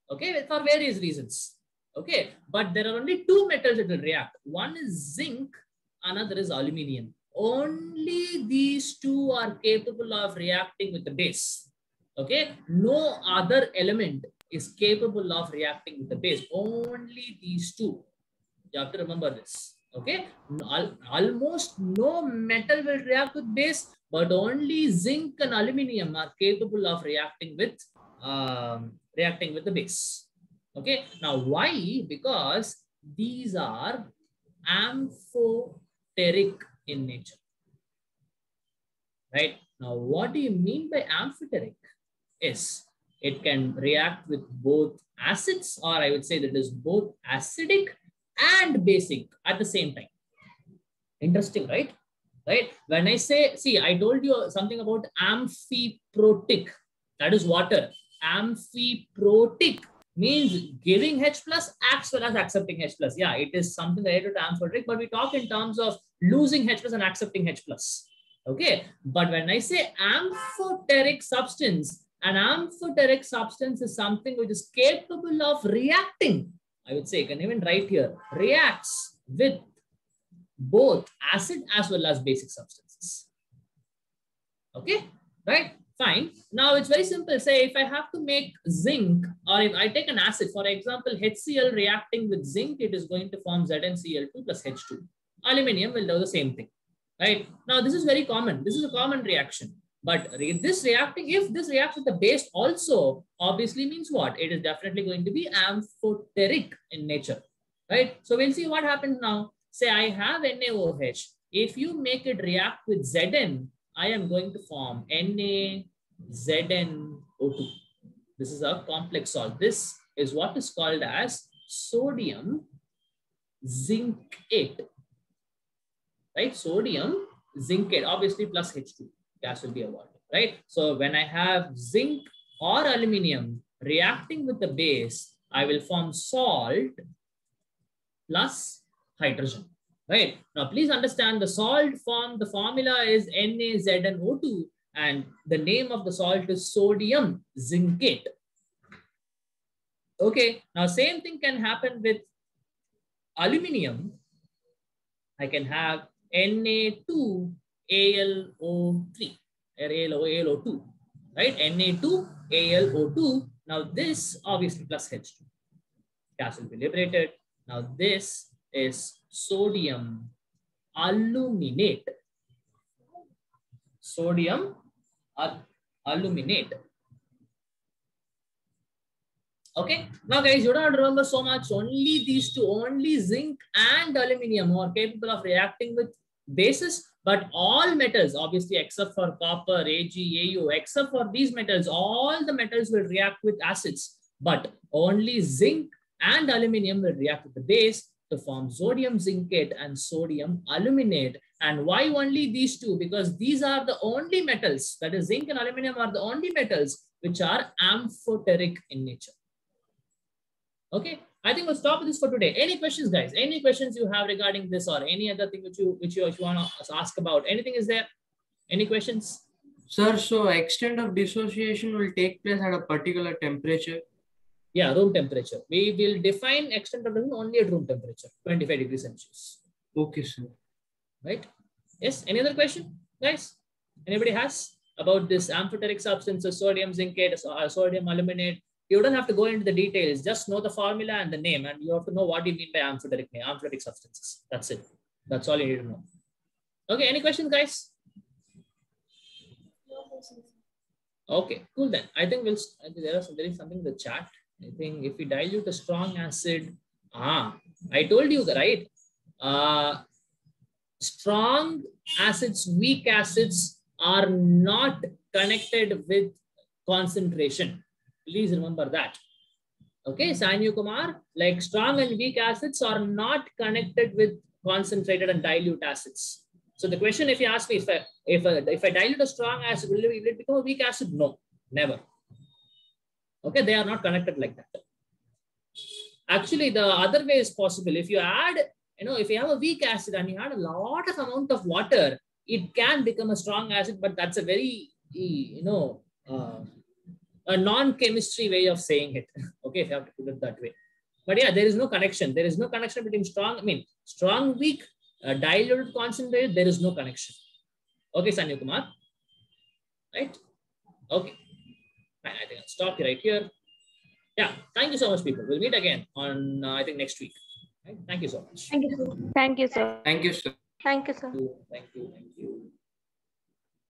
Speaker 1: Okay, for various reasons. Okay, but there are only 2 metals that will react. One is zinc, another is aluminium. Only these 2 are capable of reacting with the base. Okay, no other element is capable of reacting with the base. Only these 2. You have to remember this. Okay, almost no metal will react with base, but only zinc and aluminium are capable of reacting with the base. Okay, now why? Because these are amphoteric in nature. Right? Now, what do you mean by amphoteric? Is it can react with both acids, or I would say that it is both acidic and basic at the same time. Interesting, right? Right? When I say, see, I told you something about amphiprotic. That is water. Amphiprotic means giving H plus as well as accepting H plus. Yeah, it is something related to amphoteric, but we talk in terms of losing H plus and accepting H plus. Okay, but when I say amphoteric substance, an amphoteric substance is something which is capable of reacting. I would say, you can even write here, reacts with both acid as well as basic substances. Okay, right? Fine. Now it's very simple. Say if I have to make zinc, or if I take an acid, for example, HCl reacting with zinc, it is going to form ZnCl2 plus H2. Aluminium will do the same thing. Right? Now this is very common. This is a common reaction. But this reacting, if this reacts with the base also, obviously means what? It is definitely going to be amphoteric in nature. Right? So we'll see what happens now. Say I have NaOH. If you make it react with Zn, I am going to form NaZnO2. This is a complex salt. This is what is called as sodium zincate. Right? Sodium zincate, obviously plus H2. Gas will be a water, right? So when I have zinc or aluminium reacting with the base, I will form salt plus hydrogen, right? Now, please understand the salt form, the formula is NaZnO2, and the name of the salt is sodium zincate. Okay, now same thing can happen with aluminium. I can have Na2AlO3 or AlO2, right? Na2AlO2. Now this obviously plus H2. Gas will be liberated. Now this is sodium aluminate. Sodium aluminate. Okay. Now, guys, you don't have to remember so much. Only these two, only zinc and aluminium are capable of reacting with bases. But all metals, obviously, except for copper, Ag, Au, except for these metals, all the metals will react with acids. But only zinc and aluminium will react with the base to form sodium zincate and sodium aluminate. And why only these two? Because these are the only metals, that is, zinc and aluminium are the only metals which are amphoteric in nature. Okay, I think we'll stop with this for today. Any questions, guys? Any questions you have regarding this or any other thing which you want to ask about? Anything is there? Any questions?
Speaker 2: Sir, so extent of dissociation will take place at a particular temperature?
Speaker 1: Yeah, room temperature. We will define extent of dissociation only at room temperature, 25 degrees Celsius.
Speaker 2: Okay, sir.
Speaker 1: Right? Yes, any other question, guys? Anybody has about this amphoteric substances, sodium zincate, sodium aluminate? You don't have to go into the details. Just know the formula and the name, and you have to know what you mean by amphoteric substances. That's it. That's all you need to know. Okay, any questions, guys? Okay, cool then. I think there is something in the chat. I think if we dilute a strong acid, I told you that, right? Strong acids, weak acids are not connected with concentration. Please remember that. Okay, Sanyu Kumar, like strong and weak acids are not connected with concentrated and dilute acids. So the question, if you ask me, if I dilute a strong acid, will it become a weak acid? No, never. Okay, they are not connected like that. Actually, the other way is possible. If you add, if you have a weak acid and you add a lot of amount of water, it can become a strong acid, but that's a very, a non-chemistry way of saying it. Okay, if you have to put it that way. But yeah, there is no connection. There is no connection between strong, weak, diluted, concentrated. There is no connection. Okay, Sanyu Kumar. Right? Okay. Fine, I think I'll stop right here. Yeah, thank you so much, people. We'll meet again on, I think, next week. Right? Thank you so much.
Speaker 4: Thank you, sir. Thank you, sir.
Speaker 2: Thank you, sir.
Speaker 4: Thank you, sir.
Speaker 1: Thank you.